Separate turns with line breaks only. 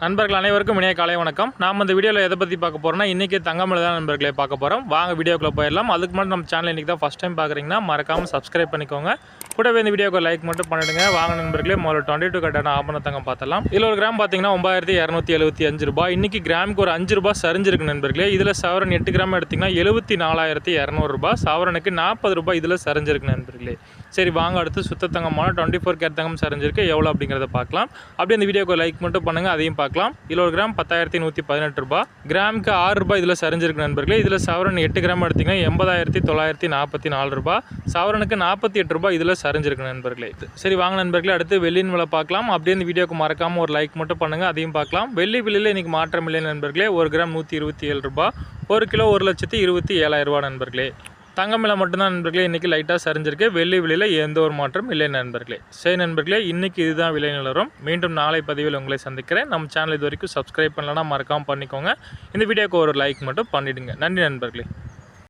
நண்பர்கள் அனைவருக்கும் இணைய காலை வணக்கம். நாம் இந்த வீடியோவில் எதை பற்றி பார்க்க போகிறோம்னா, இன்றைக்கி தங்கமலை தான் நண்பர்களே பார்க்க போகிறோம். வாங்க வீடியோக்குள்ளே போயிடலாம். அதுக்கு முன்னாடி நம்ம சேனல் இன்றைக்கி தான் ஃபஸ்ட் டைம் பார்க்குறீங்கன்னா மறக்காமல் சப்ஸ்கிரைப் பண்ணிக்கோங்க. கூடவே இந்த வீடியோக்கு லைக் மட்டும் பண்ணிடுங்க. வாங்க நண்பர்களே, முதல்ல 22 கட்டான ஆபண தங்கம் பார்த்தலாம். இதில் ஒரு கிராம் பார்த்தீங்கன்னா 9275 ரூபாய். இன்றைக்கி கிராமுக்கு ஒரு 5 ரூபாய் சரிஞ்சிருக்கு நண்பர்களே. இதில் சவரன் 8 கிராம் எடுத்திங்கன்னா 74,200 ரூபாய். சவரனுக்கு 40 ரூபாய் இதில் சரிஞ்சிருக்கு நண்பர்களே. சரி வாங்க, அடுத்து சுத்த தங்கமான 24 கேரட் தங்கம் சரிஞ்சிருக்கு எவ்வளோ அப்படிங்கிறத பார்க்கலாம். அப்படியே இந்த வீடியோக்கு லைக் மட்டும் பண்ணுங்கள், அதையும் பார்க்கலாம். இதில் ஒரு கிராம் 10,118 ரூபாய். கிராமுக்கு 6 ரூபாய் இதில் சரிஞ்சிருக்கு நண்பர்களே. இதில் சவரன் 8 கிராம் எடுத்திங்கன்னா 80,944 ரூபாய். சவரனுக்கு 48 ரூபாய் இதில் சரிஞ்சிருக்கு நண்பர்களே. சரி வாங்க நண்பர்களே, அடுத்து வெள்ளியின் விலை பார்க்கலாம். அப்படியே இந்த வீடியோக்கு மறக்காமல் ஒரு லைக் மட்டும் பண்ணுங்கள், அதையும் பார்க்கலாம். வெள்ளி விலையில் இன்றைக்கி மாற்றம் இல்லை நண்பர்களே. ஒரு கிராம் 127 ரூபாய். ஒரு கிலோ 1,27,000 ரூபாய் நண்பர்களே. தங்கம் விலை மட்டும்தான் நண்பர்களே இன்றைக்கி லைட்டாக சரிஞ்சிருக்கு. வெள்ளி விலையில் எந்த ஒரு மாற்றம் இல்லை நண்பர்களே. சரி நண்பர்களே, இன்றைக்கி இதுதான் விலை நிலவரம். மீண்டும் நாளை பதிவில் உங்களை சந்திக்கிறேன். நம்ம சேனல் இது வரைக்கும் சப்ஸ்கிரைப் பண்ணலன்னா மறக்காமல் பண்ணிக்கோங்க. இந்த வீடியோக்கு ஒரு லைக் மட்டும் பண்ணிவிடுங்க. நன்றி நண்பர்களே.